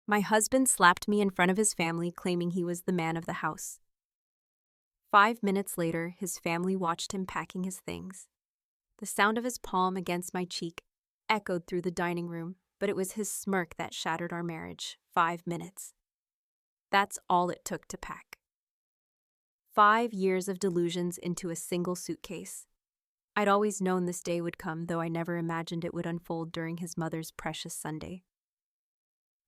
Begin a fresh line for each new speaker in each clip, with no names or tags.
My husband slapped me in front of his family, claiming he was the man of the house. 5 minutes later, his family watched him packing his things. The sound of his palm against my cheek echoed through the dining room, but it was his smirk that shattered our marriage. 5 minutes. That's all it took to pack. 5 years of delusions into a single suitcase. I'd always known this day would come, though I never imagined it would unfold during his mother's precious Sunday.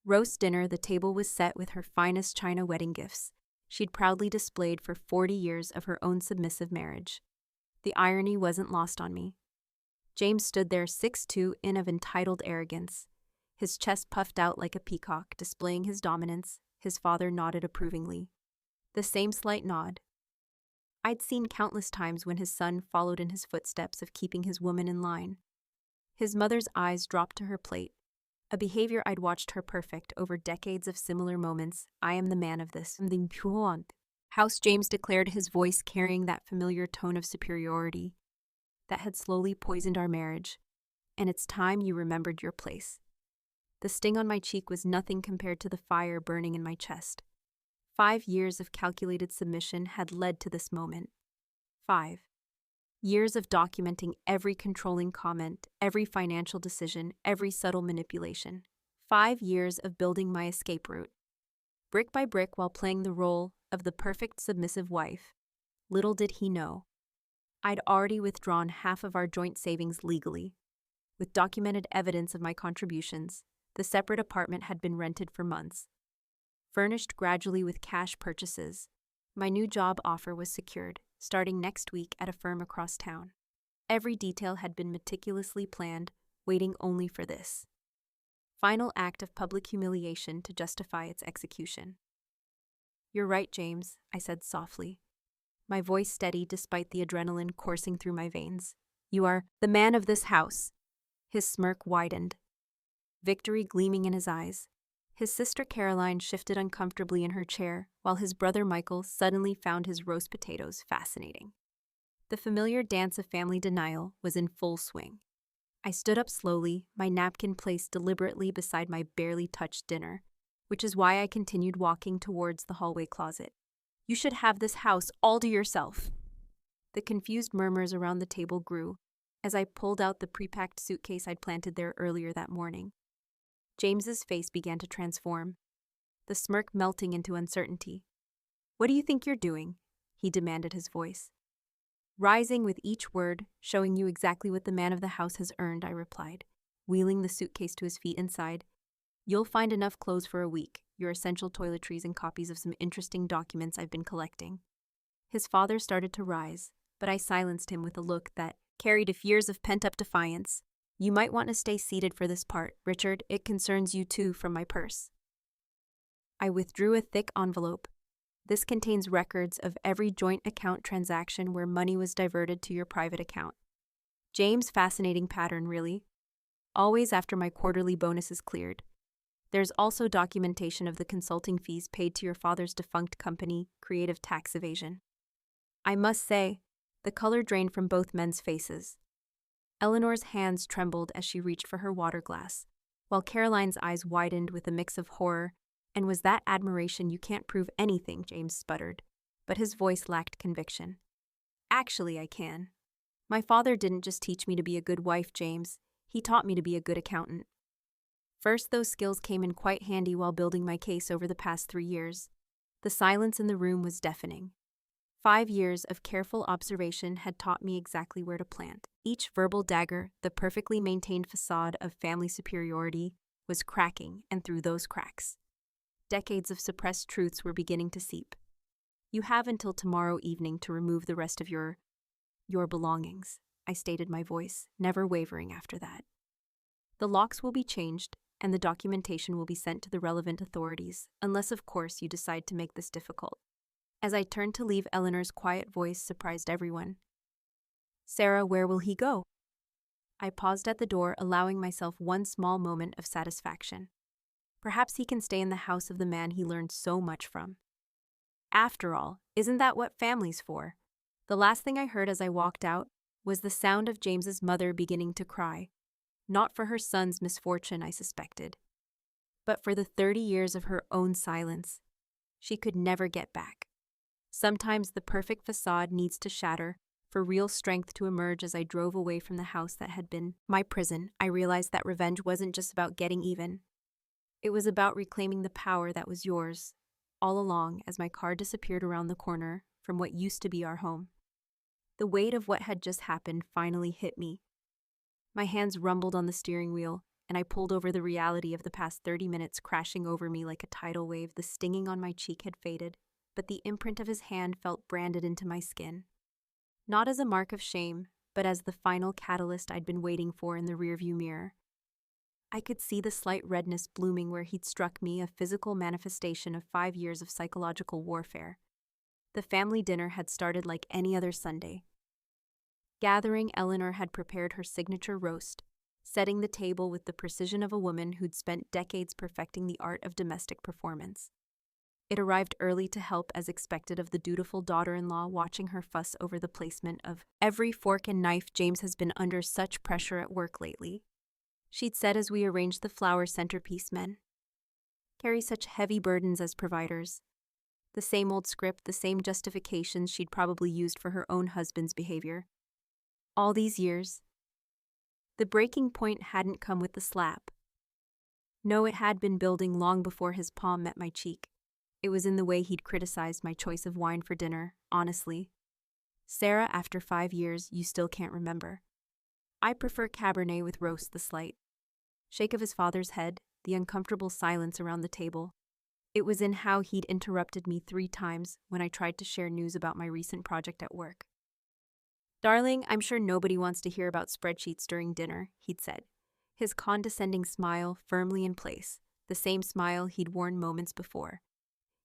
Roast dinner, the table was set with her finest china wedding gifts she'd proudly displayed for 40 years of her own submissive marriage. The irony wasn't lost on me. James stood there 6'2" in of entitled arrogance, his chest puffed out like a peacock, displaying his dominance. His father nodded approvingly. The same slight nod I'd seen countless times when his son followed in his footsteps of keeping his woman in line. His mother's eyes dropped to her plate, a behavior I'd watched her perfect over decades of similar moments. I am the man of this. House, James declared, his voice carrying that familiar tone of superiority that had slowly poisoned our marriage. And it's time you remembered your place. The sting on my cheek was nothing compared to the fire burning in my chest. 5 years of calculated submission had led to this moment. 5 years of documenting every controlling comment, every financial decision, every subtle manipulation. 5 years of building my escape route, brick by brick, while playing the role of the perfect submissive wife. Little did he know, I'd already withdrawn half of our joint savings legally. With documented evidence of my contributions, the separate apartment had been rented for months. Furnished gradually with cash purchases, my new job offer was secured, starting next week at a firm across town. Every detail had been meticulously planned, waiting only for this final act of public humiliation to justify its execution. "You're right, James," I said softly, my voice steady despite the adrenaline coursing through my veins. "You are the man of this house." His smirk widened, victory gleaming in his eyes. His sister Caroline shifted uncomfortably in her chair, while his brother Michael suddenly found his roast potatoes fascinating. The familiar dance of family denial was in full swing. I stood up slowly, my napkin placed deliberately beside my barely touched dinner, which is why I continued walking towards the hallway closet. "You should have this house all to yourself." The confused murmurs around the table grew as I pulled out the pre-packed suitcase I'd planted there earlier that morning. James's face began to transform, the smirk melting into uncertainty. "What do you think you're doing?" he demanded, his voice rising with each word. "Showing you exactly what the man of the house has earned," I replied, wheeling the suitcase to his feet. "Inside, you'll find enough clothes for a week, your essential toiletries, and copies of some interesting documents I've been collecting." His father started to rise, but I silenced him with a look that carried years of pent-up defiance. "You might want to stay seated for this part, Richard. It concerns you too," from my purse. I withdrew a thick envelope. "This contains records of every joint account transaction where money was diverted to your private account." James, fascinating pattern, really. Always after my quarterly bonus is cleared. "There's also documentation of the consulting fees paid to your father's defunct company, Creative Tax Evasion." I must say, the color drained from both men's faces. Eleanor's hands trembled as she reached for her water glass, while Caroline's eyes widened with a mix of horror. "And was that admiration? You can't prove anything," James sputtered, but his voice lacked conviction. "Actually, I can. My father didn't just teach me to be a good wife, James. He taught me to be a good accountant. First, those skills came in quite handy while building my case over the past 3 years. The silence in the room was deafening. 5 years of careful observation had taught me exactly where to plant. Each verbal dagger, the perfectly maintained facade of family superiority, was cracking, and through those cracks, decades of suppressed truths were beginning to seep. "You have until tomorrow evening to remove the rest of your belongings," I stated, my voice never wavering after that. "The locks will be changed, and the documentation will be sent to the relevant authorities, unless, of course, you decide to make this difficult." As I turned to leave, Eleanor's quiet voice surprised everyone. "Sarah, where will he go?" I paused at the door, allowing myself one small moment of satisfaction. Perhaps he can stay in the house of the man he learned so much from. After all, isn't that what family's for? The last thing I heard as I walked out was the sound of James's mother beginning to cry. Not for her son's misfortune, I suspected. but for the 30 years of her own silence, she could never get back. Sometimes the perfect facade needs to shatter for real strength to emerge. As I drove away from the house that had been my prison, I realized that revenge wasn't just about getting even. It was about reclaiming the power that was yours all along. As my car disappeared around the corner from what used to be our home, the weight of what had just happened finally hit me. My hands rumbled on the steering wheel, and I pulled over. The reality of the past 30 minutes crashing over me like a tidal wave. The stinging on my cheek had faded, but the imprint of his hand felt branded into my skin. Not as a mark of shame, but as the final catalyst I'd been waiting for in the rearview mirror. I could see the slight redness blooming where he'd struck me, a physical manifestation of 5 years of psychological warfare. The family dinner had started like any other Sunday. Gathering, Eleanor had prepared her signature roast, setting the table with the precision of a woman who'd spent decades perfecting the art of domestic performance. It arrived early to help, as expected of the dutiful daughter-in-law, watching her fuss over the placement of every fork and knife. James has been under such pressure at work lately, she'd said as we arranged the flower centerpiece. Men carry such heavy burdens as providers. The same old script, the same justifications she'd probably used for her own husband's behavior. All these years. The breaking point hadn't come with the slap. No, it had been building long before his palm met my cheek. It was in the way he'd criticized my choice of wine for dinner. Honestly, Sarah, after 5 years, you still can't remember. I prefer Cabernet with roast. The slight shake of his father's head, the uncomfortable silence around the table. It was in how he'd interrupted me 3 times when I tried to share news about my recent project at work. Darling, I'm sure nobody wants to hear about spreadsheets during dinner, he'd said, his condescending smile firmly in place, the same smile he'd worn moments before.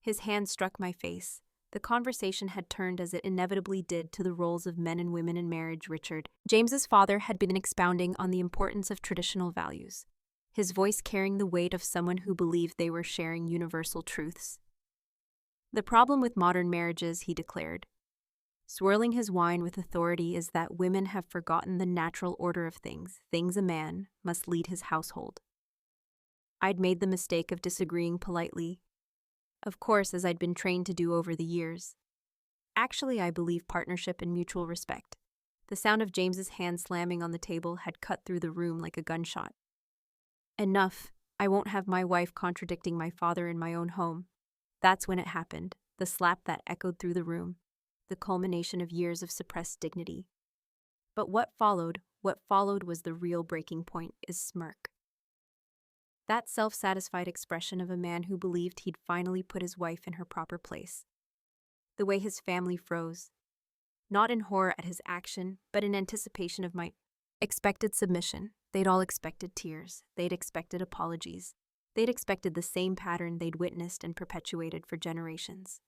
His hand struck my face. The conversation had turned, as it inevitably did, to the roles of men and women in marriage. Richard, James's father, had been expounding on the importance of traditional values, his voice carrying the weight of someone who believed they were sharing universal truths. The problem with modern marriages, he declared, swirling his wine with authority, is that women have forgotten the natural order of things. A man must lead his household. I'd made the mistake of disagreeing politely, of course, as I'd been trained to do over the years. Actually, I believe partnership and mutual respect. The sound of James's hand slamming on the table had cut through the room like a gunshot. Enough. I won't have my wife contradicting my father in my own home. That's when it happened, the slap that echoed through the room, the culmination of years of suppressed dignity. But what followed was the real breaking point. His smirk. That self-satisfied expression of a man who believed he'd finally put his wife in her proper place. The way his family froze, not in horror at his action, but in anticipation of my expected submission. They'd all expected tears. They'd expected apologies. They'd expected the same pattern they'd witnessed and perpetuated for generations.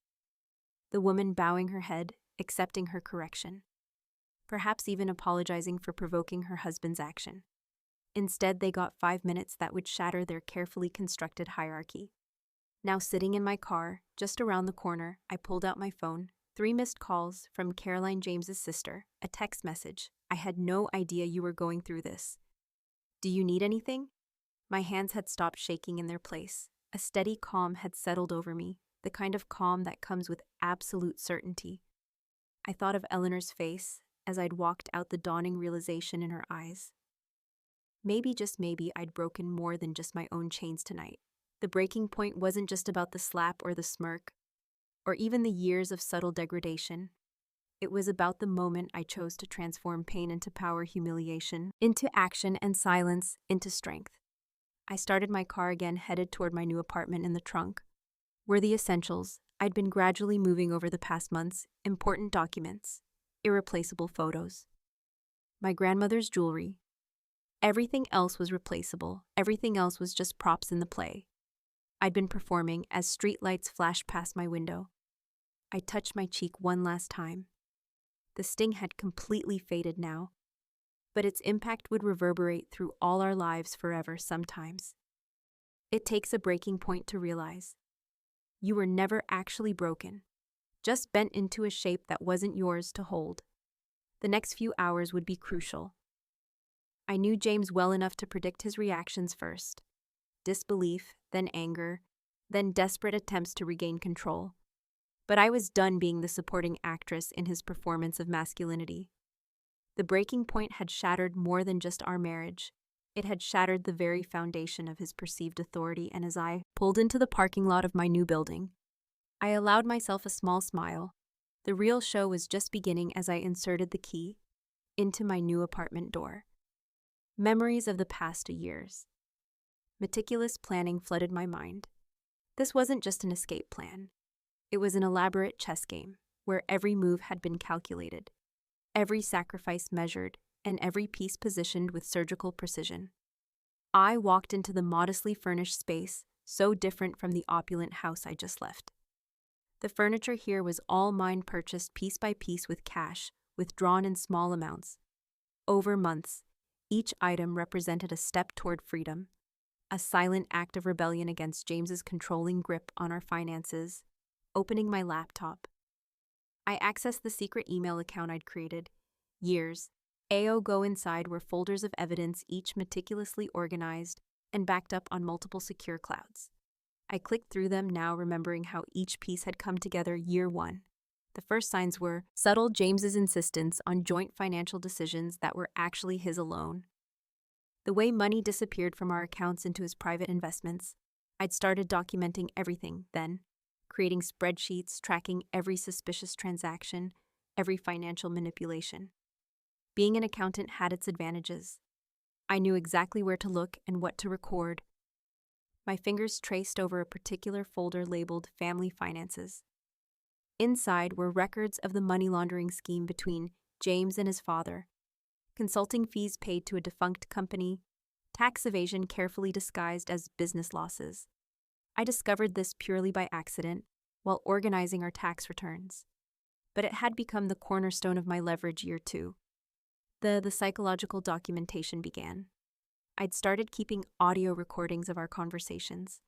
The woman bowing her head, accepting her correction, perhaps even apologizing for provoking her husband's action. Instead, they got 5 minutes that would shatter their carefully constructed hierarchy. Now, sitting in my car, just around the corner, I pulled out my phone. 3 missed calls from Caroline, James's sister, a text message. I had no idea you were going through this. Do you need anything? My hands had stopped shaking in their place. A steady calm had settled over me, the kind of calm that comes with absolute certainty. I thought of Eleanor's face as I'd walked out, the dawning realization in her eyes. Maybe, just maybe, I'd broken more than just my own chains tonight. The breaking point wasn't just about the slap or the smirk, or even the years of subtle degradation. It was about the moment I chose to transform pain into power, humiliation into action, and silence into strength. I started my car again, headed toward my new apartment. In the trunk were the essentials I'd been gradually moving over the past months: important documents, irreplaceable photos, my grandmother's jewelry. Everything else was replaceable. Everything else was just props in the play I'd been performing. As streetlights flashed past my window, I touched my cheek one last time. The sting had completely faded now, but its impact would reverberate through all our lives forever. Sometimes it takes a breaking point to realize you were never actually broken, just bent into a shape that wasn't yours to hold. The next few hours would be crucial. I knew James well enough to predict his reactions first. disbelief, then anger, then desperate attempts to regain control. But I was done being the supporting actress in his performance of masculinity. The breaking point had shattered more than just our marriage. It had shattered the very foundation of his perceived authority, and as I pulled into the parking lot of my new building, I allowed myself a small smile. The real show was just beginning as I inserted the key into my new apartment door. Memories of the past 2 years. Meticulous planning flooded my mind. This wasn't just an escape plan. It was an elaborate chess game where every move had been calculated, every sacrifice measured, and every piece positioned with surgical precision. I walked into the modestly furnished space, so different from the opulent house I just left. The furniture here was all mine, purchased piece by piece with cash, withdrawn in small amounts. Over months, each item represented a step toward freedom, a silent act of rebellion against James's controlling grip on our finances. Opening my laptop, I accessed the secret email account I'd created years ago. Inside were folders of evidence, each meticulously organized and backed up on multiple secure clouds. I clicked through them now, remembering how each piece had come together. Year 1. The first signs were subtle: James's insistence on joint financial decisions that were actually his alone. The way money disappeared from our accounts into his private investments. I'd started documenting everything then, creating spreadsheets, tracking every suspicious transaction, every financial manipulation. Being an accountant had its advantages. I knew exactly where to look and what to record. My fingers traced over a particular folder labeled Family Finances. Inside were records of the money laundering scheme between James and his father, consulting fees paid to a defunct company, tax evasion carefully disguised as business losses. I discovered this purely by accident while organizing our tax returns, but it had become the cornerstone of my leverage. Year 2. The psychological documentation began. I'd started keeping audio recordings of our conversations,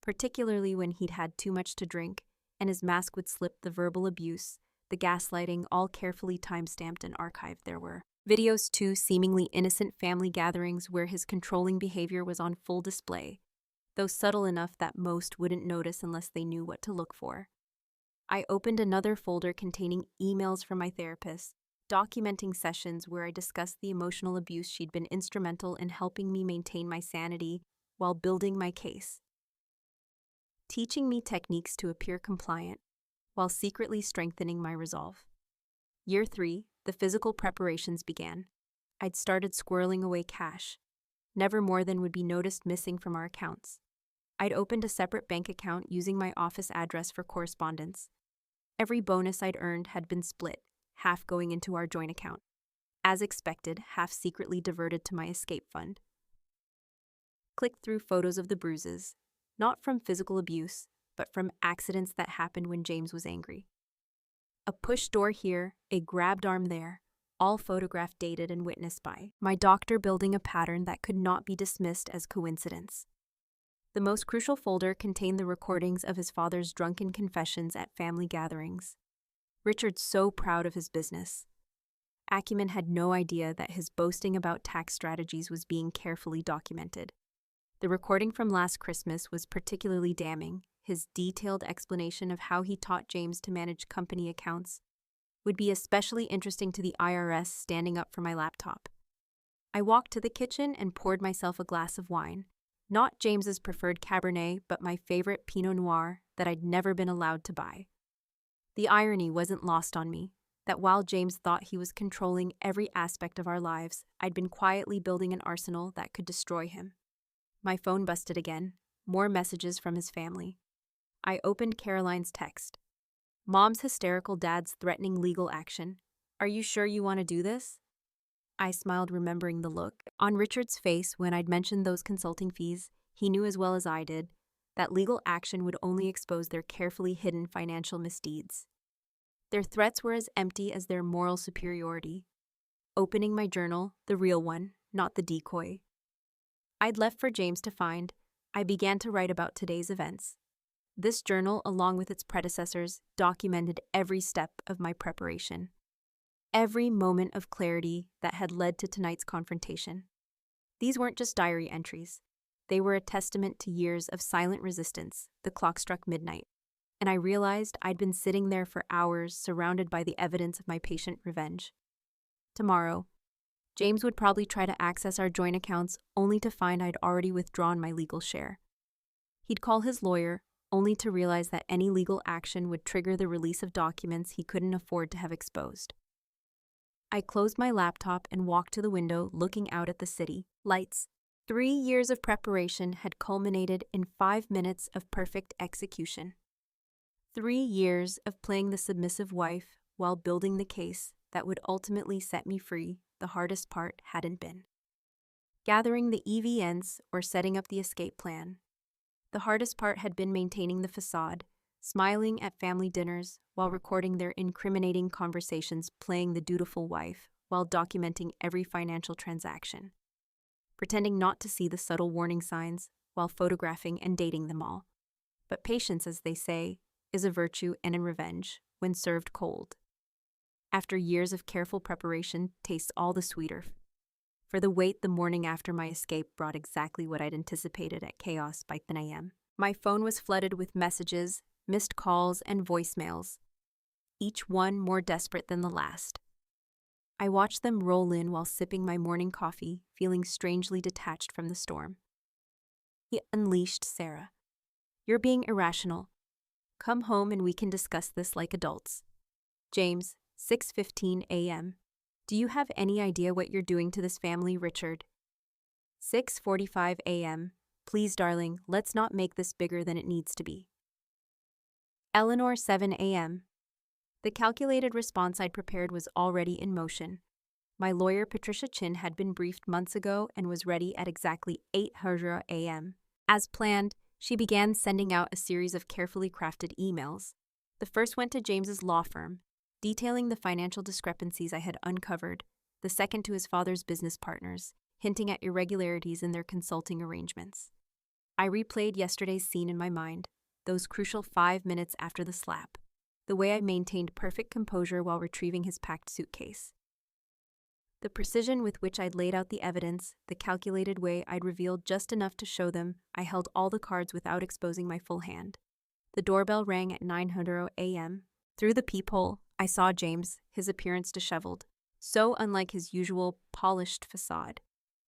particularly when he'd had too much to drink and his mask would slip. The verbal abuse, the gaslighting, all carefully time-stamped and archived. There were videos too, seemingly innocent family gatherings where his controlling behavior was on full display, though subtle enough that most wouldn't notice unless they knew what to look for. I opened another folder containing emails from my therapist, documenting sessions where I discussed the emotional abuse she'd been instrumental in helping me maintain my sanity while building my case, teaching me techniques to appear compliant while secretly strengthening my resolve. Year 3, the physical preparations began. I'd started squirreling away cash, never more than would be noticed missing from our accounts. I'd opened a separate bank account using my office address for correspondence. Every bonus I'd earned had been split, half going into our joint account. As expected, half secretly diverted to my escape fund. Clicked through photos of the bruises, not from physical abuse, but from accidents that happened when James was angry. A push door here, a grabbed arm there, all photographed, dated, and witnessed by my doctor, building a pattern that could not be dismissed as coincidence. The most crucial folder contained the recordings of his father's drunken confessions at family gatherings. Richard's so proud of his business. Acumen had no idea that his boasting about tax strategies was being carefully documented. The recording from last Christmas was particularly damning. His detailed explanation of how he taught James to manage company accounts would be especially interesting to the IRS. Standing up from my laptop, I walked to the kitchen and poured myself a glass of wine. Not James's preferred Cabernet, but my favorite Pinot Noir that I'd never been allowed to buy. The irony wasn't lost on me, that while James thought he was controlling every aspect of our lives, I'd been quietly building an arsenal that could destroy him. My phone busted again, more messages from his family. I opened Caroline's text. Mom's hysterical, dad's threatening legal action. Are you sure you want to do this? I smiled, remembering the look on Richard's face when I'd mentioned those consulting fees. He knew as well as I did that legal action would only expose their carefully hidden financial misdeeds. Their threats were as empty as their moral superiority. Opening my journal, the real one, not the decoy I'd left for James to find, I began to write about today's events. This journal, along with its predecessors, documented every step of my preparation, every moment of clarity that had led to tonight's confrontation. These weren't just diary entries. They were a testament to years of silent resistance. The clock struck midnight, and I realized I'd been sitting there for hours, surrounded by the evidence of my patient revenge. Tomorrow, James would probably try to access our joint accounts only to find I'd already withdrawn my legal share. He'd call his lawyer, only to realize that any legal action would trigger the release of documents he couldn't afford to have exposed. I closed my laptop and walked to the window, looking out at the city lights. 3 years of preparation had culminated in 5 minutes of perfect execution. 3 years of playing the submissive wife while building the case that would ultimately set me free. The hardest part hadn't been gathering the evidence or setting up the escape plan. The hardest part had been maintaining the facade, smiling at family dinners while recording their incriminating conversations, playing the dutiful wife while documenting every financial transaction, pretending not to see the subtle warning signs while photographing and dating them all. But patience, as they say, is a virtue, and in revenge, when served cold, after years of careful preparation, tastes all the sweeter. For the wait the morning after my escape brought exactly what I'd anticipated at chaos by 10 a.m. My phone was flooded with messages, missed calls, and voicemails, each one more desperate than the last. I watched them roll in while sipping my morning coffee, feeling strangely detached from the storm. He unleashed Sarah. "You're being irrational. Come home and we can discuss this like adults." James, 6:15 a.m. "Do you have any idea what you're doing to this family, Richard?" 6:45 a.m. "Please, darling, let's not make this bigger than it needs to be." Eleanor, 7 a.m. The calculated response I'd prepared was already in motion. My lawyer, Patricia Chin, had been briefed months ago and was ready at exactly 8:00 a.m. As planned, she began sending out a series of carefully crafted emails. The first went to James's law firm, detailing the financial discrepancies I had uncovered, the second to his father's business partners, hinting at irregularities in their consulting arrangements. I replayed yesterday's scene in my mind, those crucial 5 minutes after the slap, the way I maintained perfect composure while retrieving his packed suitcase. The precision with which I'd laid out the evidence, the calculated way I'd revealed just enough to show them I held all the cards without exposing my full hand. The doorbell rang at 9:00 a.m. Through the peephole, I saw James, his appearance disheveled, so unlike his usual polished facade.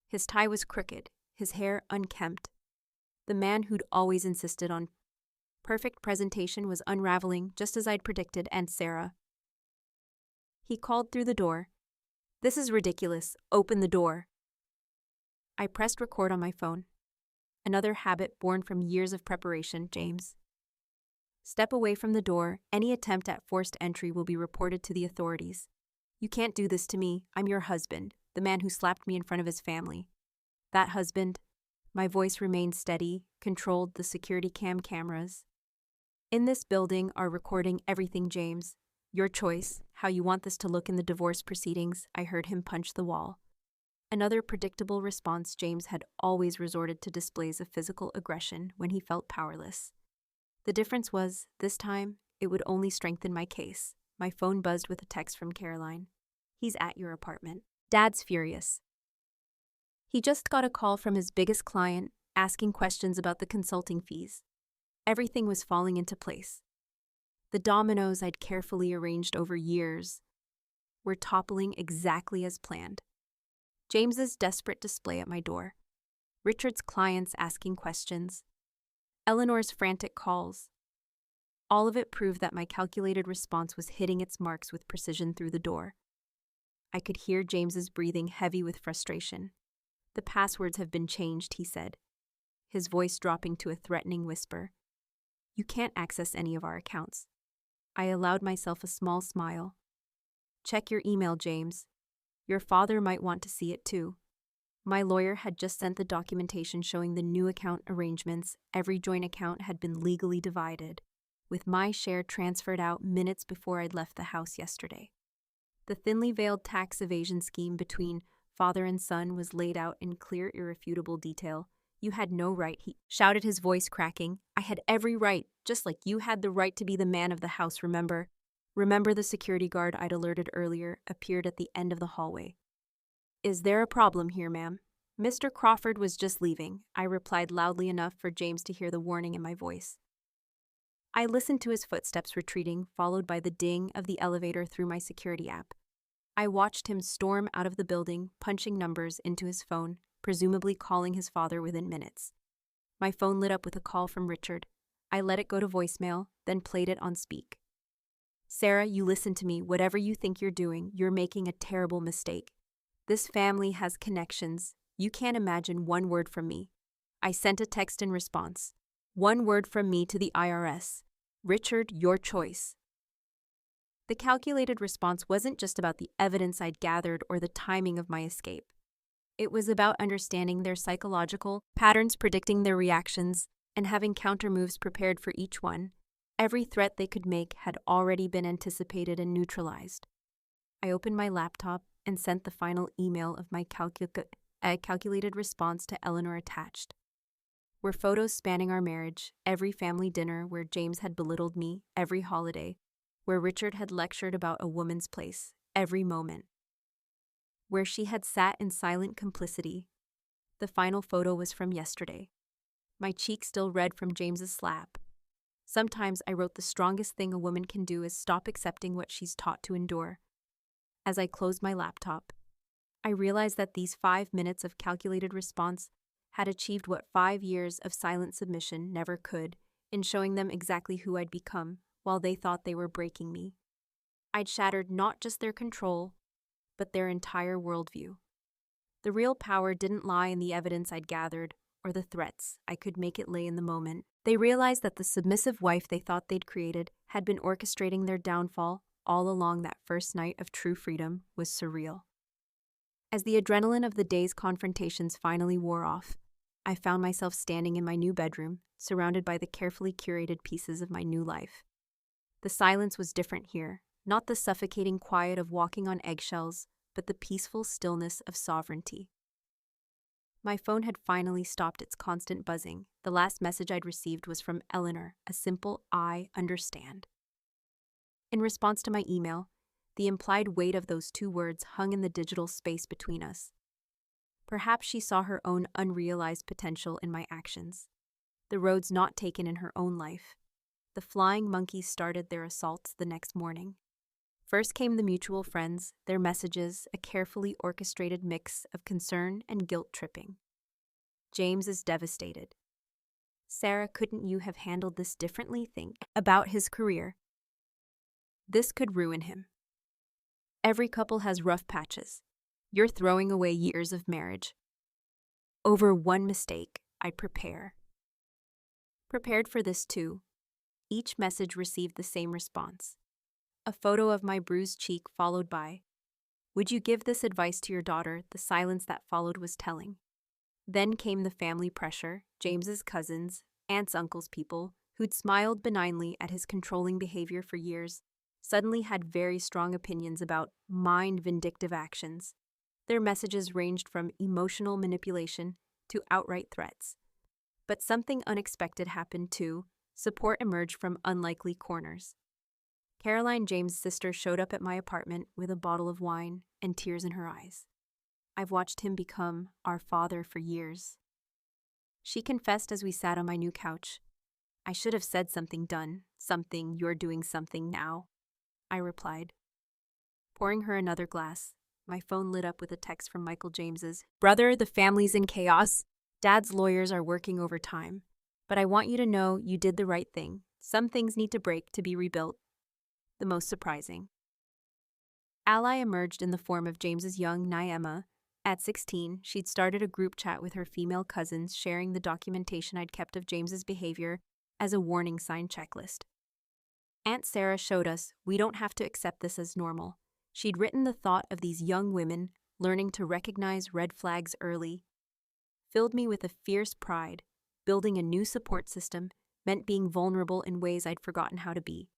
His tie was crooked, his hair unkempt. The man who'd always insisted on perfect presentation was unraveling, just as I'd predicted, and Sarah. He called through the door. "This is ridiculous. Open the door." I pressed record on my phone. Another habit born from years of preparation, James. "Step away from the door. Any attempt at forced entry will be reported to the authorities. You can't do this to me. I'm your husband, the man who slapped me in front of his family. That husband." My voice remained steady, controlled the security cameras. "In this building are recording everything, James. Your choice, how you want this to look in the divorce proceedings." I heard him punch the wall. Another predictable response. James had always resorted to displays of physical aggression when he felt powerless. The difference was, this time, it would only strengthen my case. My phone buzzed with a text from Caroline. "He's at your apartment." Dad's furious. He just got a call from his biggest client, asking questions about the consulting fees. Everything was falling into place. The dominoes I'd carefully arranged over years were toppling exactly as planned. James's desperate display at my door, Richard's clients asking questions, Eleanor's frantic calls. All of it proved that my calculated response was hitting its marks with precision through the door. I could hear James's breathing heavy with frustration. "The passwords have been changed," he said, his voice dropping to a threatening whisper. "You can't access any of our accounts." I allowed myself a small smile. "Check your email, James. Your father might want to see it too." My lawyer had just sent the documentation showing the new account arrangements. Every joint account had been legally divided, with my share transferred out minutes before I'd left the house yesterday. The thinly veiled tax evasion scheme between father and son was laid out in clear, irrefutable detail. "You had no right," he shouted, his voice cracking. "I had every right, just like you had the right to be the man of the house, remember?" The security guard I'd alerted earlier appeared at the end of the hallway. "Is there a problem here, ma'am?" Mr. Crawford was just leaving, I replied loudly enough for James to hear the warning in my voice. I listened to his footsteps retreating, followed by the ding of the elevator through my security app. I watched him storm out of the building, punching numbers into his phone, presumably calling his father within minutes. My phone lit up with a call from Richard. I let it go to voicemail, then played it on speak. Sarah, you listen to me. Whatever you think you're doing, you're making a terrible mistake. This family has connections. You can't imagine one word from me. I sent a text in response. One word from me to the IRS. Richard, your choice. The calculated response wasn't just about the evidence I'd gathered or the timing of my escape. It was about understanding their psychological patterns, predicting their reactions, and having countermoves prepared for each one. Every threat they could make had already been anticipated and neutralized. I opened my laptop and sent the final email of my calculated response to Eleanor attached. Were photos spanning our marriage, every family dinner where James had belittled me, every holiday, where Richard had lectured about a woman's place, every moment, where she had sat in silent complicity. The final photo was from yesterday. My cheek still red from James's slap. Sometimes I wrote the strongest thing a woman can do is stop accepting what she's taught to endure. As I closed my laptop, I realized that these 5 minutes of calculated response had achieved what 5 years of silent submission never could, in showing them exactly who I'd become, while they thought they were breaking me. I'd shattered not just their control, but their entire worldview. The real power didn't lie in the evidence I'd gathered, or the threats. I could make it lay in the moment. They realized that the submissive wife they thought they'd created had been orchestrating their downfall all along. That first night of true freedom was surreal. As the adrenaline of the day's confrontations finally wore off, I found myself standing in my new bedroom, surrounded by the carefully curated pieces of my new life. The silence was different here, not the suffocating quiet of walking on eggshells, but the peaceful stillness of sovereignty. My phone had finally stopped its constant buzzing. The last message I'd received was from Eleanor, a simple "I understand." In response to my email, the implied weight of those 2 words hung in the digital space between us. Perhaps she saw her own unrealized potential in my actions, the roads not taken in her own life. The flying monkeys started their assaults the next morning. First came the mutual friends, their messages, a carefully orchestrated mix of concern and guilt-tripping. James is devastated. Sarah, couldn't you have handled this differently? Think about his career. This could ruin him. Every couple has rough patches. You're throwing away years of marriage. Over one mistake, I prepared for this too. Each message received the same response. A photo of my bruised cheek followed by, "Would you give this advice to your daughter?" The silence that followed was telling. Then came the family pressure. James's cousins, aunts, uncles, people who'd smiled benignly at his controlling behavior for years, suddenly had very strong opinions about vindictive actions. Their messages ranged from emotional manipulation to outright threats. But something unexpected happened too. Support emerged from unlikely corners. Caroline, James' sister, showed up at my apartment with a bottle of wine and tears in her eyes. I've watched him become our father for years. She confessed as we sat on my new couch. "I should have said something, done something, you're doing something now," I replied. Pouring her another glass, my phone lit up with a text from Michael James's. "Brother, the family's in chaos. Dad's lawyers are working overtime. But I want you to know you did the right thing. Some things need to break to be rebuilt." The most surprising ally emerged in the form of James's young Naima. At 16, she'd started a group chat with her female cousins, sharing the documentation I'd kept of James's behavior as a warning sign checklist. Aunt Sarah showed us we don't have to accept this as normal. She'd written the thought of these young women learning to recognize red flags early filled me with a fierce pride. Building a new support system meant being vulnerable in ways I'd forgotten how to be.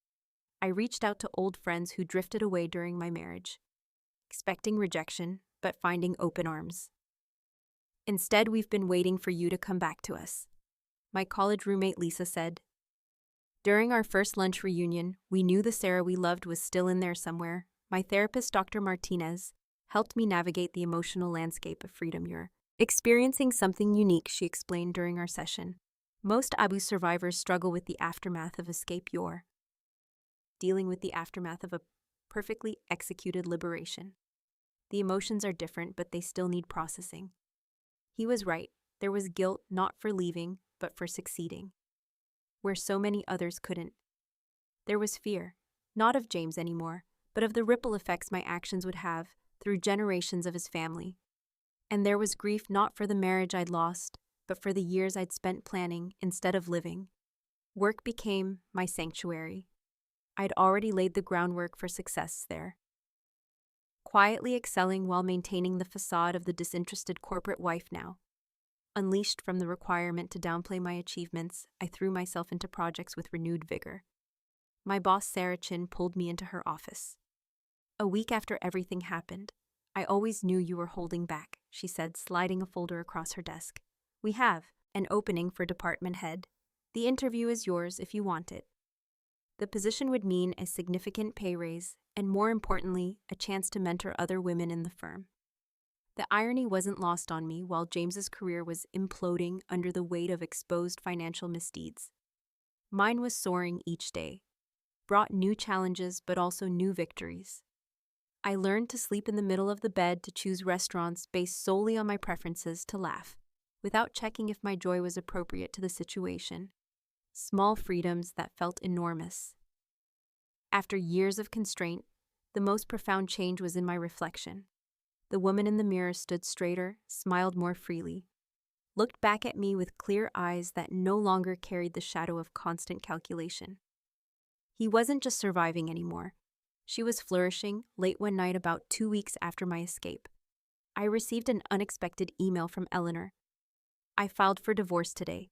I reached out to old friends who drifted away during my marriage, expecting rejection, but finding open arms. "Instead, we've been waiting for you to come back to us," my college roommate Lisa said. During our first lunch reunion, we knew the Sarah we loved was still in there somewhere. My therapist, Dr. Martinez, helped me navigate the emotional landscape of freedom. Experiencing something unique, she explained during our session. Most Abu survivors struggle with the aftermath of escape war, dealing with the aftermath of a perfectly executed liberation. The emotions are different, but they still need processing. He was right. There was guilt not for leaving, but for succeeding, where so many others couldn't. There was fear, not of James anymore, but of the ripple effects my actions would have through generations of his family. And there was grief not for the marriage I'd lost, but for the years I'd spent planning instead of living. Work became my sanctuary. I'd already laid the groundwork for success there. Quietly excelling while maintaining the facade of the disinterested corporate wife now. Unleashed from the requirement to downplay my achievements, I threw myself into projects with renewed vigor. My boss, Sarah Chin, pulled me into her office. A week after everything happened, I always knew you were holding back, she said, sliding a folder across her desk. We have an opening for department head. The interview is yours if you want it. The position would mean a significant pay raise, and more importantly, a chance to mentor other women in the firm. The irony wasn't lost on me while James's career was imploding under the weight of exposed financial misdeeds. Mine was soaring each day, brought new challenges but also new victories. I learned to sleep in the middle of the bed, to choose restaurants based solely on my preferences, to laugh, without checking if my joy was appropriate to the situation. Small freedoms that felt enormous. After years of constraint, the most profound change was in my reflection. The woman in the mirror stood straighter, smiled more freely, looked back at me with clear eyes that no longer carried the shadow of constant calculation. He wasn't just surviving anymore. She was flourishing. Late one night, about 2 weeks after my escape, I received an unexpected email from Eleanor. I filed for divorce today.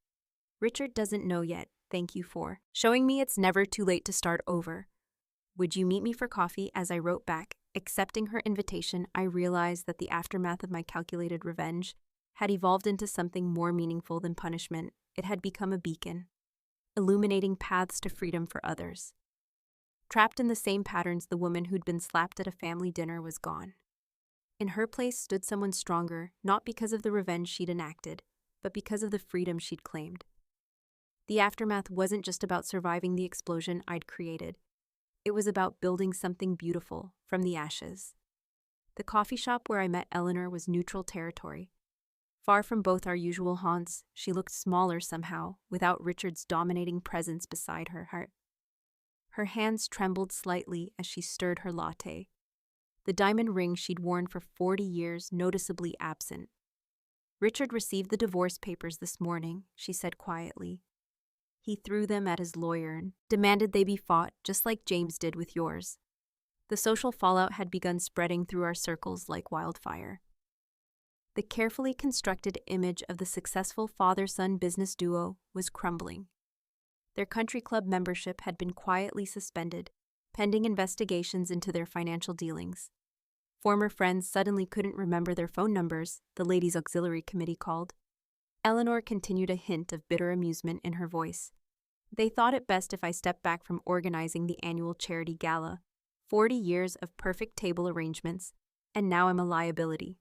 Richard doesn't know yet. Thank you for showing me it's never too late to start over. Would you meet me for coffee? As I wrote back, accepting her invitation, I realized that the aftermath of my calculated revenge had evolved into something more meaningful than punishment. It had become a beacon, illuminating paths to freedom for others. Trapped in the same patterns, the woman who'd been slapped at a family dinner was gone. In her place stood someone stronger, not because of the revenge she'd enacted, but because of the freedom she'd claimed. The aftermath wasn't just about surviving the explosion I'd created. It was about building something beautiful from the ashes. The coffee shop where I met Eleanor was neutral territory. Far from both our usual haunts, she looked smaller somehow, without Richard's dominating presence beside her. Her hands trembled slightly as she stirred her latte. The diamond ring she'd worn for 40 years noticeably absent. Richard received the divorce papers this morning, she said quietly. He threw them at his lawyer and demanded they be fought, just like James did with yours. The social fallout had begun spreading through our circles like wildfire. The carefully constructed image of the successful father-son business duo was crumbling. Their country club membership had been quietly suspended, pending investigations into their financial dealings. Former friends suddenly couldn't remember their phone numbers, the ladies' auxiliary committee called. Eleanor continued a hint of bitter amusement in her voice. They thought it best if I stepped back from organizing the annual charity gala. 40 years of perfect table arrangements, and now I'm a liability.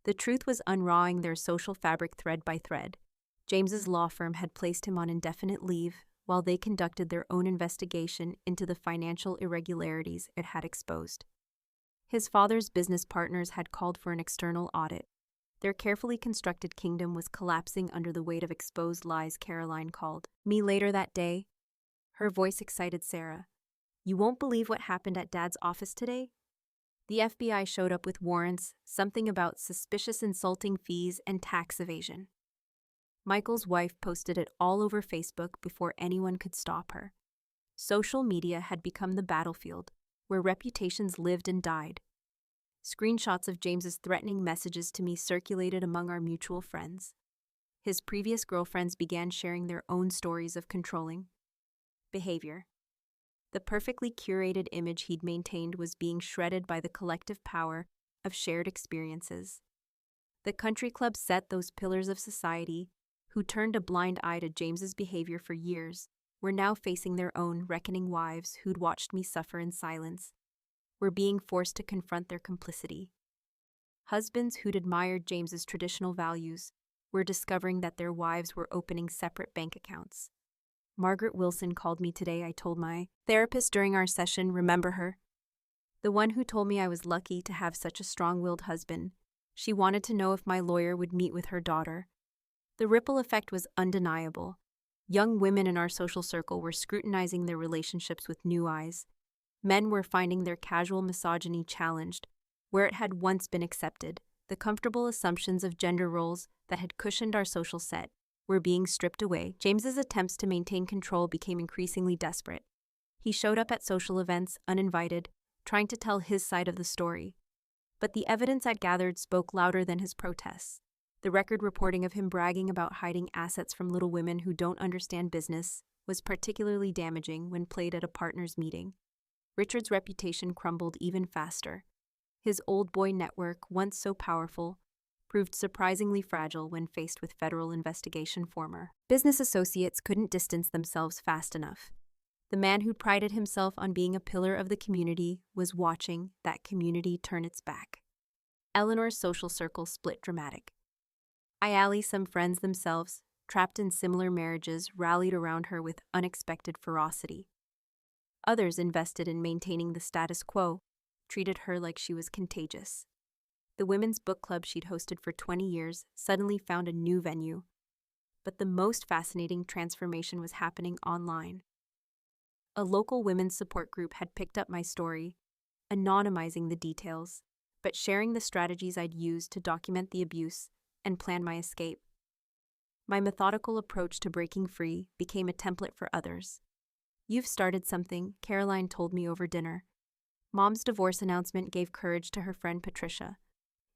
The truth was unrawing their social fabric thread by thread. James's law firm had placed him on indefinite leave while they conducted their own investigation into the financial irregularities it had exposed. His father's business partners had called for an external audit. Their carefully constructed kingdom was collapsing under the weight of exposed lies. Caroline called me later that day. Her voice excited Sarah. You won't believe what happened at Dad's office today? The FBI showed up with warrants, something about suspicious insulting fees and tax evasion. Michael's wife posted it all over Facebook before anyone could stop her. Social media had become the battlefield, where reputations lived and died. Screenshots of James's threatening messages to me circulated among our mutual friends. His previous girlfriends began sharing their own stories of controlling behavior. The perfectly curated image he'd maintained was being shredded by the collective power of shared experiences. The country club set those pillars of society, who turned a blind eye to James's behavior for years, were now facing their own reckoning. Wives who'd watched me suffer in silence were being forced to confront their complicity. Husbands who'd admired James's traditional values were discovering that their wives were opening separate bank accounts. Margaret Wilson called me today, I told my therapist during our session, remember her? The one who told me I was lucky to have such a strong-willed husband. She wanted to know if my lawyer would meet with her daughter. The ripple effect was undeniable. Young women in our social circle were scrutinizing their relationships with new eyes. Men were finding their casual misogyny challenged, where it had once been accepted. The comfortable assumptions of gender roles that had cushioned our social set were being stripped away. James's attempts to maintain control became increasingly desperate. He showed up at social events uninvited, trying to tell his side of the story. But the evidence I'd gathered spoke louder than his protests. The record reporting of him bragging about hiding assets from little women who don't understand business was particularly damaging when played at a partners' meeting. Richard's reputation crumbled even faster. His old boy network, once so powerful, proved surprisingly fragile when faced with federal investigation. Former business associates couldn't distance themselves fast enough. The man who prided himself on being a pillar of the community was watching that community turn its back. Eleanor's social circle split dramatic. Some friends themselves, trapped in similar marriages, rallied around her with unexpected ferocity. Others invested in maintaining the status quo, treated her like she was contagious. The women's book club she'd hosted for 20 years suddenly found a new venue. But the most fascinating transformation was happening online. A local women's support group had picked up my story, anonymizing the details, but sharing the strategies I'd used to document the abuse and plan my escape. My methodical approach to breaking free became a template for others. You've started something, Caroline told me over dinner. Mom's divorce announcement gave courage to her friend Patricia.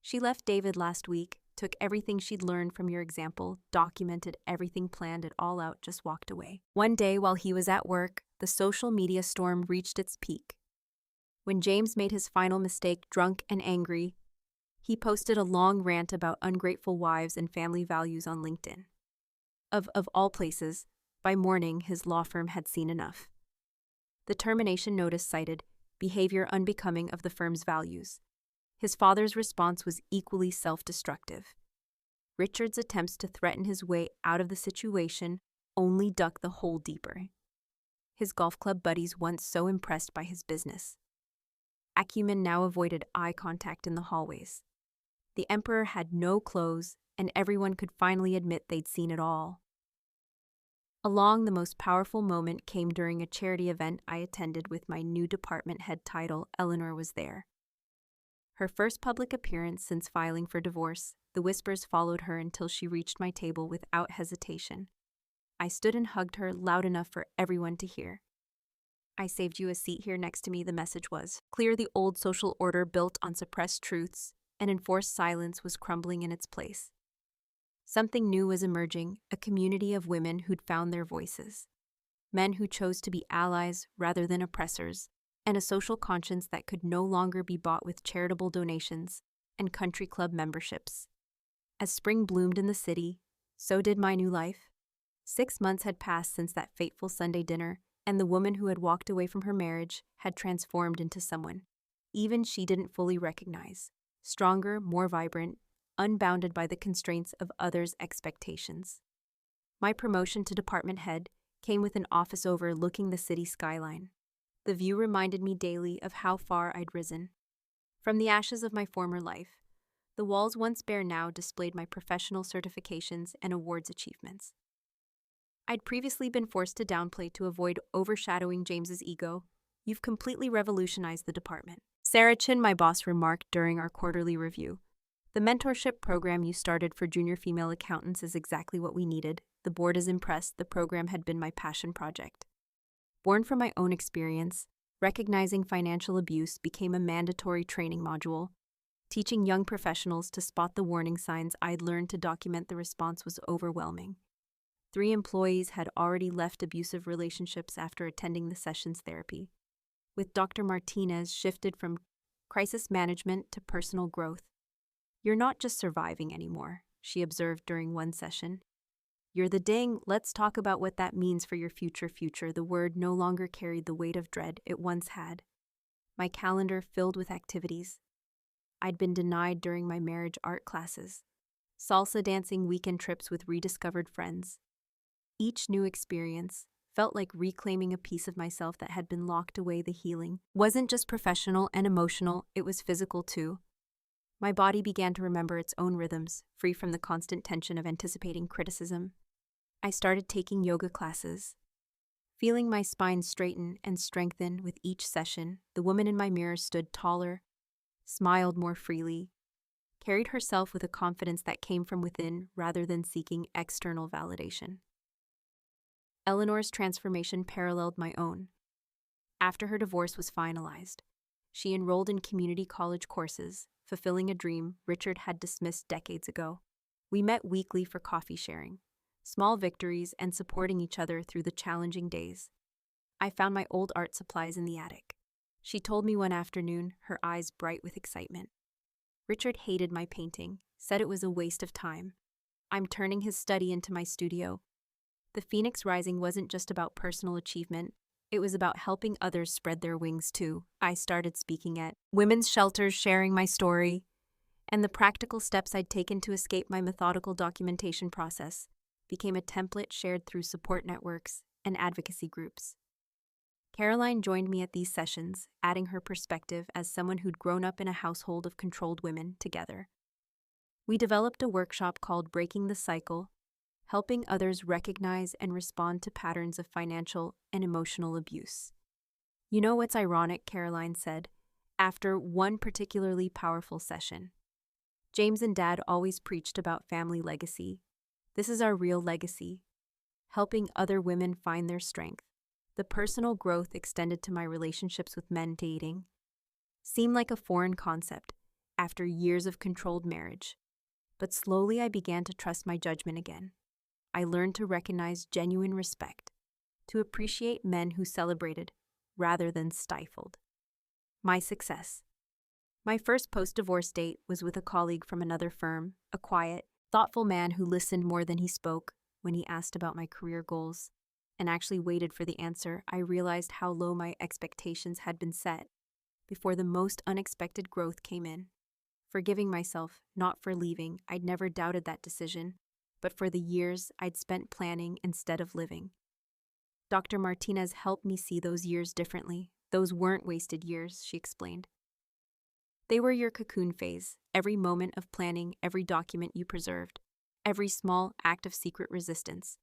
She left David last week, took everything she'd learned from your example, documented everything, planned it all out, just walked away. One day while he was at work, the social media storm reached its peak. When James made his final mistake, drunk and angry, he posted a long rant about ungrateful wives and family values on LinkedIn. Of all places, by morning his law firm had seen enough. The termination notice cited behavior unbecoming of the firm's values. His father's response was equally self-destructive. Richard's attempts to threaten his way out of the situation only dug the hole deeper. His golf club buddies, once so impressed by his business acumen, now avoided eye contact in the hallways. The emperor had no clothes, and everyone could finally admit they'd seen it all. Along the most powerful moment came during a charity event I attended with my new department head title. Eleanor was there. Her first public appearance since filing for divorce, the whispers followed her until she reached my table without hesitation. I stood and hugged her loud enough for everyone to hear. I saved you a seat here next to me, the message was clear. The old social order built on suppressed truths and enforced silence was crumbling in its place. Something new was emerging, a community of women who'd found their voices. Men who chose to be allies rather than oppressors, and a social conscience that could no longer be bought with charitable donations and country club memberships. As spring bloomed in the city, so did my new life. 6 months had passed since that fateful Sunday dinner, and the woman who had walked away from her marriage had transformed into someone even she didn't fully recognize. Stronger, more vibrant, unbounded by the constraints of others' expectations. My promotion to department head came with an office overlooking the city skyline. The view reminded me daily of how far I'd risen. From the ashes of my former life, the walls once bare now displayed my professional certifications and awards achievements. I'd previously been forced to downplay to avoid overshadowing James's ego. You've completely revolutionized the department. Sarah Chin, my boss, remarked during our quarterly review. The mentorship program you started for junior female accountants is exactly what we needed. The board is impressed. The program had been my passion project. Born from my own experience, recognizing financial abuse became a mandatory training module. Teaching young professionals to spot the warning signs I'd learned to document the response was overwhelming. 3 employees had already left abusive relationships after attending the sessions therapy. With Dr. Martinez shifted from crisis management to personal growth. You're not just surviving anymore, she observed during one session. You're the ding. Let's talk about what that means for your future. The word no longer carried the weight of dread it once had. My calendar filled with activities. I'd been denied during my marriage art classes, salsa dancing weekend trips with rediscovered friends. Each new experience felt like reclaiming a piece of myself that had been locked away. The healing wasn't just professional and emotional, it was physical too. My body began to remember its own rhythms, free from the constant tension of anticipating criticism. I started taking yoga classes. Feeling my spine straighten and strengthen with each session, the woman in my mirror stood taller, smiled more freely, carried herself with a confidence that came from within rather than seeking external validation. Eleanor's transformation paralleled my own. After her divorce was finalized, she enrolled in community college courses, fulfilling a dream Richard had dismissed decades ago. We met weekly for coffee sharing, small victories, and supporting each other through the challenging days. I found my old art supplies in the attic. She told me one afternoon, her eyes bright with excitement. Richard hated my painting, said it was a waste of time. I'm turning his study into my studio. The Phoenix Rising wasn't just about personal achievement, it was about helping others spread their wings too. I started speaking at women's shelters, sharing my story, and the practical steps I'd taken to escape my methodical documentation process became a template shared through support networks and advocacy groups. Caroline joined me at these sessions, adding her perspective as someone who'd grown up in a household of controlled women together. We developed a workshop called Breaking the Cycle, helping others recognize and respond to patterns of financial and emotional abuse. You know what's ironic, Caroline said, after one particularly powerful session. James and Dad always preached about family legacy. This is our real legacy, helping other women find their strength. The personal growth extended to my relationships with men. Dating seemed like a foreign concept after years of controlled marriage, but slowly I began to trust my judgment again. I learned to recognize genuine respect, to appreciate men who celebrated rather than stifled. My success. My first post-divorce date was with a colleague from another firm, a quiet, thoughtful man who listened more than he spoke when he asked about my career goals and actually waited for the answer. I realized how low my expectations had been set before the most unexpected growth came in. Forgiving myself, not for leaving, I'd never doubted that decision, but for the years I'd spent planning instead of living. Dr. Martinez helped me see those years differently. Those weren't wasted years, she explained. They were your cocoon phase, every moment of planning, every document you preserved, every small act of secret resistance.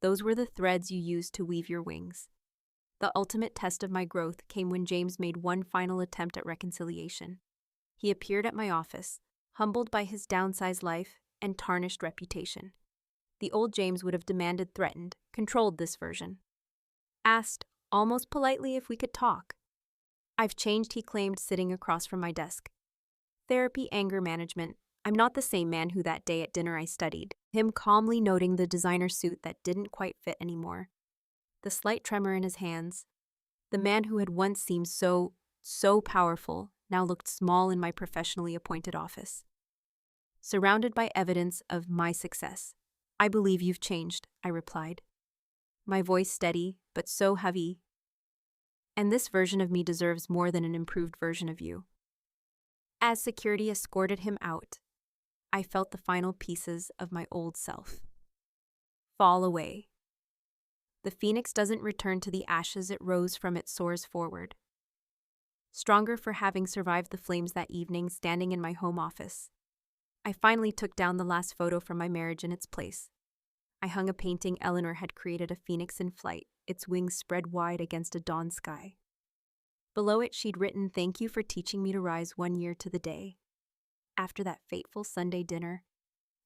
Those were the threads you used to weave your wings. The ultimate test of my growth came when James made one final attempt at reconciliation. He appeared at my office, humbled by his downsized life and tarnished reputation. The old James would have demanded, threatened, controlled this version. Asked, almost politely, if we could talk. I've changed, he claimed, sitting across from my desk. Therapy, anger management. I'm not the same man who that day at dinner I studied. Him calmly noting the designer suit that didn't quite fit anymore. The slight tremor in his hands. The man who had once seemed so powerful now looked small in my professionally appointed office. Surrounded by evidence of my success. I believe you've changed, I replied. My voice steady, but so heavy. And this version of me deserves more than an improved version of you. As security escorted him out, I felt the final pieces of my old self fall away. The phoenix doesn't return to the ashes it rose from, it soars forward. Stronger for having survived the flames that evening, standing in my home office. I finally took down the last photo from my marriage in its place. I hung a painting Eleanor had created, a phoenix in flight, its wings spread wide against a dawn sky. Below it she'd written, "Thank you for teaching me to rise 1 year to the day." After that fateful Sunday dinner,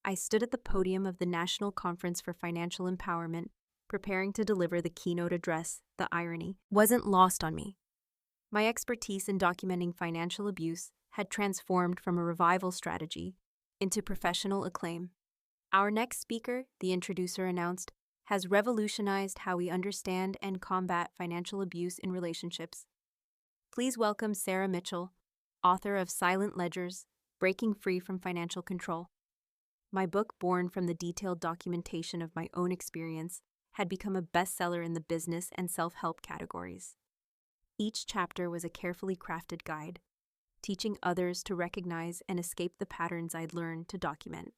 I stood at the podium of the National Conference for Financial Empowerment, preparing to deliver the keynote address. The irony wasn't lost on me. My expertise in documenting financial abuse had transformed from a revival strategy into professional acclaim. Our next speaker, the introducer announced, has revolutionized how we understand and combat financial abuse in relationships. Please welcome Sarah Mitchell, author of Silent Ledgers, Breaking Free from Financial Control. My book, born from the detailed documentation of my own experience, had become a bestseller in the business and self-help categories. Each chapter was a carefully crafted guide, teaching others to recognize and escape the patterns I'd learned to document.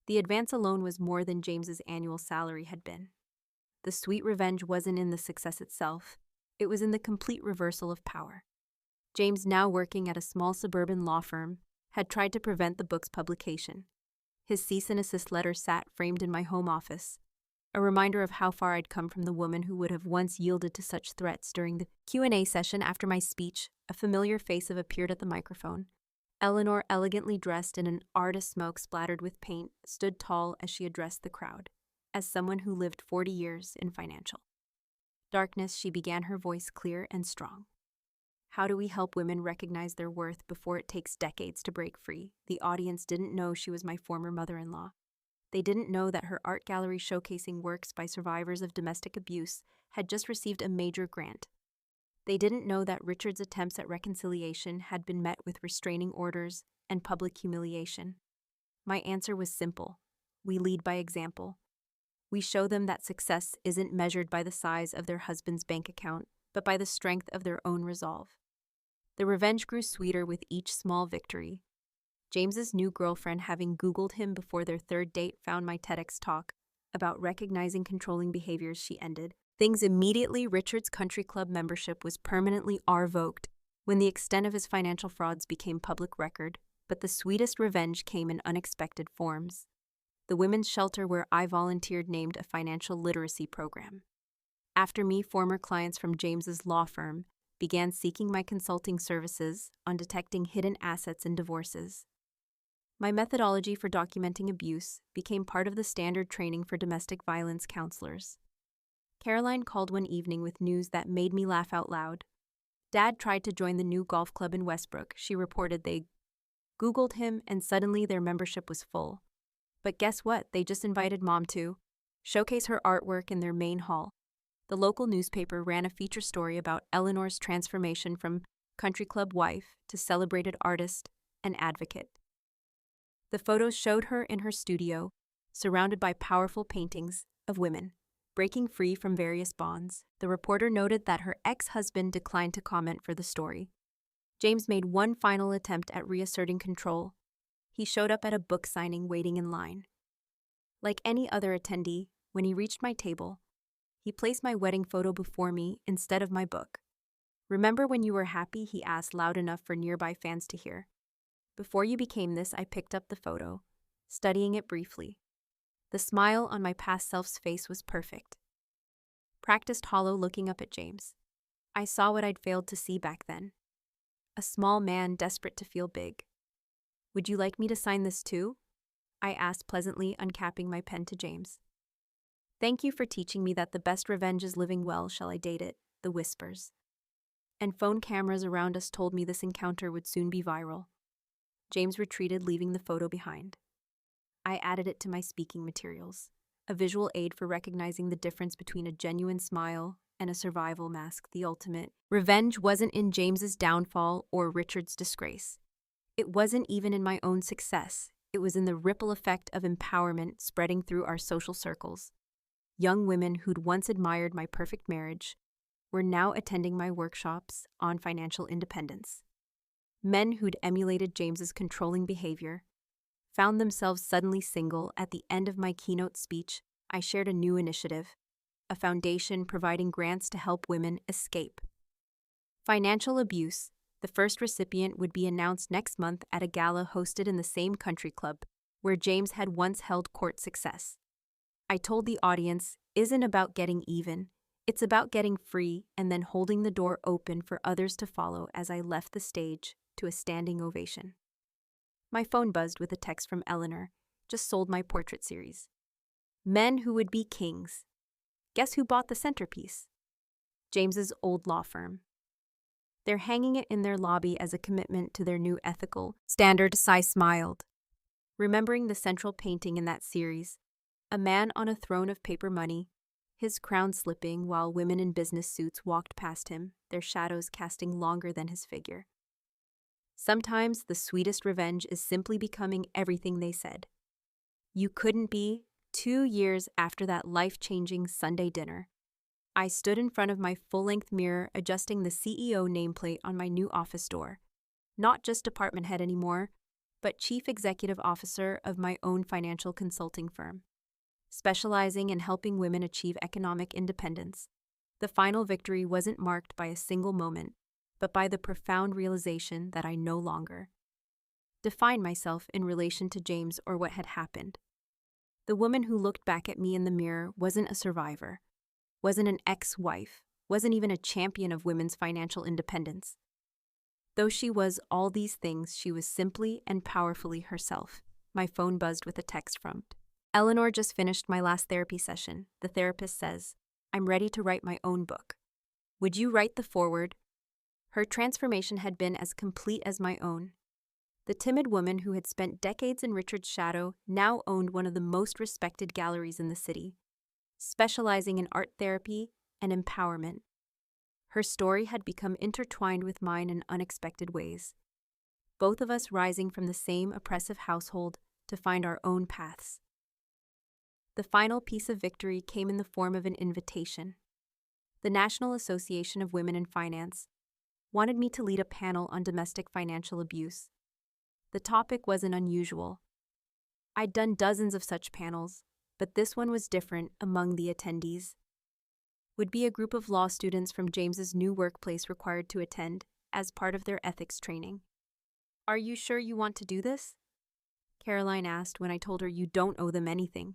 The advance alone was more than James's annual salary had been. The sweet revenge wasn't in the success itself, it was in the complete reversal of power. James, now working at a small suburban law firm, had tried to prevent the book's publication. His cease and desist letter sat framed in my home office, a reminder of how far I'd come from the woman who would have once yielded to such threats. During the Q&A session after my speech, a familiar face appeared at the microphone. Eleanor, elegantly dressed in an artist smoke splattered with paint, stood tall as she addressed the crowd. As someone who lived 40 years in financial darkness, she began, her voice clear and strong. How do we help women recognize their worth before it takes decades to break free? The audience didn't know she was my former mother-in-law. They didn't know that her art gallery showcasing works by survivors of domestic abuse had just received a major grant. They didn't know that Richard's attempts at reconciliation had been met with restraining orders and public humiliation. My answer was simple. We lead by example. We show them that success isn't measured by the size of their husband's bank account, but by the strength of their own resolve. The revenge grew sweeter with each small victory. James's new girlfriend, having Googled him before their third date, found my TEDx talk about recognizing controlling behaviors. She ended things immediately. Richard's country club membership was permanently revoked when the extent of his financial frauds became public record, but the sweetest revenge came in unexpected forms. The women's shelter where I volunteered named a financial literacy program. After me, former clients from James's law firm began seeking my consulting services on detecting hidden assets in divorces. My methodology for documenting abuse became part of the standard training for domestic violence counselors. Caroline called one evening with news that made me laugh out loud. Dad tried to join the new golf club in Westbrook. She reported they Googled him and suddenly their membership was full. But guess what? They just invited Mom to showcase her artwork in their main hall. The local newspaper ran a feature story about Eleanor's transformation from country club wife to celebrated artist and advocate. The photos showed her in her studio, surrounded by powerful paintings of women, breaking free from various bonds. The reporter noted that her ex-husband declined to comment for the story. James made one final attempt at reasserting control. He showed up at a book signing, waiting in line. Like any other attendee, when he reached my table, he placed my wedding photo before me instead of my book. "Remember when you were happy?" he asked, loud enough for nearby fans to hear. Before you became this, I picked up the photo, studying it briefly. The smile on my past self's face was perfect. Practiced hollow, looking up at James. I saw what I'd failed to see back then. A small man desperate to feel big. "Would you like me to sign this too?" I asked pleasantly, uncapping my pen to James. "Thank you for teaching me that the best revenge is living well, shall I date it?" The whispers. And phone cameras around us told me this encounter would soon be viral. James retreated, leaving the photo behind. I added it to my speaking materials, a visual aid for recognizing the difference between a genuine smile and a survival mask. The ultimate revenge wasn't in James's downfall or Richard's disgrace. It wasn't even in my own success. It was in the ripple effect of empowerment spreading through our social circles. Young women who'd once admired my perfect marriage were now attending my workshops on financial independence. Men who'd emulated James's controlling behavior found themselves suddenly single. At the end of my keynote speech, I shared a new initiative, a foundation providing grants to help women escape financial abuse. The first recipient would be announced next month at a gala hosted in the same country club where James had once held court success. I told the audience, isn't about getting even, it's about getting free and then holding the door open for others to follow. As I left the stage to a standing ovation, my phone buzzed with a text from Eleanor. "Just sold my portrait series. Men who would be kings. Guess who bought the centerpiece?" James's old law firm. They're hanging it in their lobby as a commitment to their new ethical standard. I smiled, remembering the central painting in that series, a man on a throne of paper money, his crown slipping while women in business suits walked past him, their shadows casting longer than his figure. Sometimes the sweetest revenge is simply becoming everything they said you couldn't be. 2 years after that life-changing Sunday dinner, I stood in front of my full-length mirror adjusting the CEO nameplate on my new office door. Not just department head anymore, but chief executive officer of my own financial consulting firm, specializing in helping women achieve economic independence. The final victory wasn't marked by a single moment, but by the profound realization that I no longer defined myself in relation to James or what had happened. The woman who looked back at me in the mirror wasn't a survivor, wasn't an ex-wife, wasn't even a champion of women's financial independence. Though she was all these things, she was simply and powerfully herself. My phone buzzed with a text from Eleanor. Just finished my last therapy session. The therapist says, I'm ready to write my own book. Would you write the foreword? Her transformation had been as complete as my own. The timid woman who had spent decades in Richard's shadow now owned one of the most respected galleries in the city, specializing in art therapy and empowerment. Her story had become intertwined with mine in unexpected ways, both of us rising from the same oppressive household to find our own paths. The final piece of victory came in the form of an invitation. The National Association of Women in Finance wanted me to lead a panel on domestic financial abuse. The topic wasn't unusual. I'd done dozens of such panels, but this one was different. Among the attendees would be a group of law students from James's new workplace required to attend as part of their ethics training. Are you sure you want to do this? Caroline asked when I told her you don't owe them anything.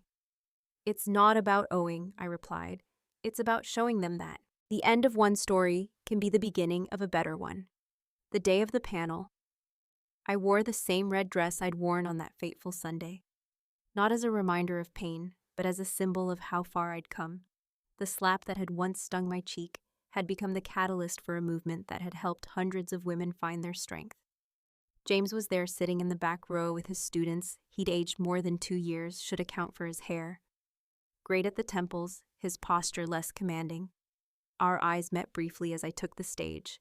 It's not about owing, I replied. It's about showing them that the end of one story can be the beginning of a better one. The day of the panel, I wore the same red dress I'd worn on that fateful Sunday. Not as a reminder of pain, but as a symbol of how far I'd come. The slap that had once stung my cheek had become the catalyst for a movement that had helped hundreds of women find their strength. James was there sitting in the back row with his students. He'd aged more than 2 years, should account for his hair. Great at the temples, his posture less commanding. Our eyes met briefly as I took the stage.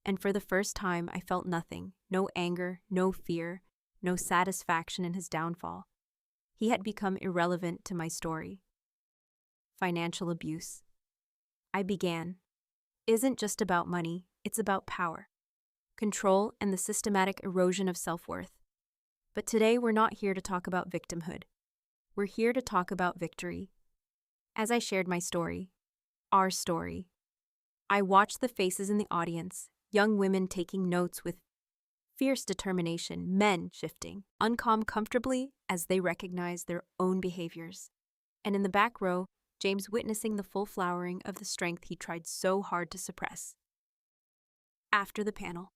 And for the first time, I felt nothing, no anger, no fear, no satisfaction in his downfall. He had become irrelevant to my story. Financial abuse. I began. Isn't just about money, it's about power, control, and the systematic erosion of self-worth. But today we're not here to talk about victimhood. We're here to talk about victory. As I shared my story, our story, I watched the faces in the audience, young women taking notes with fierce determination, men shifting, uncalm comfortably as they recognized their own behaviors. And in the back row, James witnessing the full flowering of the strength he tried so hard to suppress. After the panel,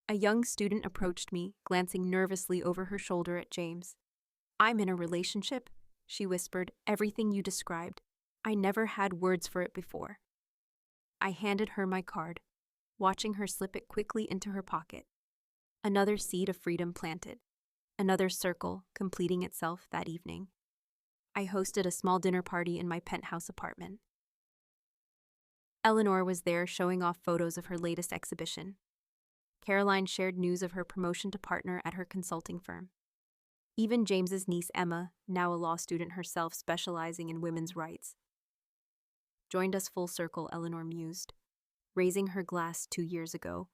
a young student approached me, glancing nervously over her shoulder at James. I'm in a relationship, she whispered, everything you described. I never had words for it before. I handed her my card, watching her slip it quickly into her pocket. Another seed of freedom planted, another circle completing itself that evening. I hosted a small dinner party in my penthouse apartment. Eleanor was there showing off photos of her latest exhibition. Caroline shared news of her promotion to partner at her consulting firm. Even James's niece Emma, now a law student herself specializing in women's rights, joined us full circle, Eleanor mused, raising her glass 2 years ago.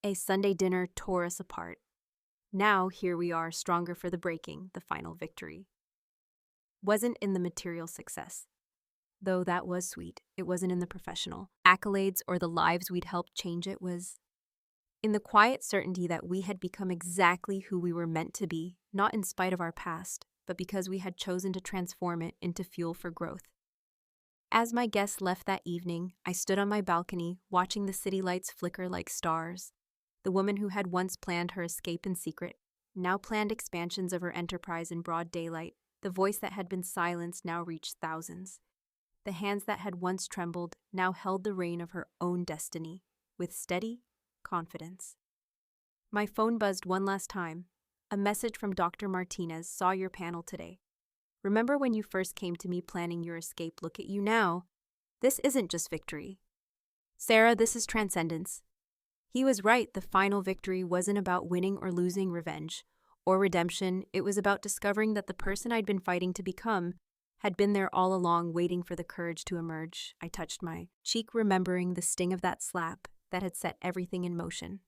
A Sunday dinner tore us apart. Now here we are, stronger for the breaking, the final victory. Wasn't in the material success. Though that was sweet, it wasn't in the professional accolades or the lives we'd helped change. It was in the quiet certainty that we had become exactly who we were meant to be, not in spite of our past, but because we had chosen to transform it into fuel for growth. As my guests left that evening, I stood on my balcony, watching the city lights flicker like stars. The woman who had once planned her escape in secret, now planned expansions of her enterprise in broad daylight. The voice that had been silenced now reached thousands. The hands that had once trembled now held the rein of her own destiny, with steady confidence. My phone buzzed one last time. A message from Dr. Martinez. Saw your panel today. Remember when you first came to me planning your escape? Look at you now. This isn't just victory. Sarah, this is transcendence. He was right. The final victory wasn't about winning or losing, revenge or redemption. It was about discovering that the person I'd been fighting to become had been there all along, waiting for the courage to emerge. I touched my cheek, remembering the sting of that slap that had set everything in motion.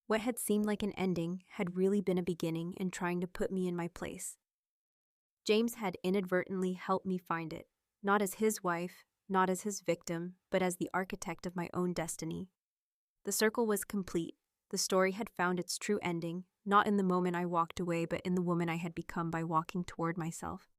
What had seemed like an ending had really been a beginning in trying to put me in my place. James had inadvertently helped me find it, not as his wife, not as his victim, but as the architect of my own destiny. The circle was complete. The story had found its true ending, not in the moment I walked away, but in the woman I had become by walking toward myself.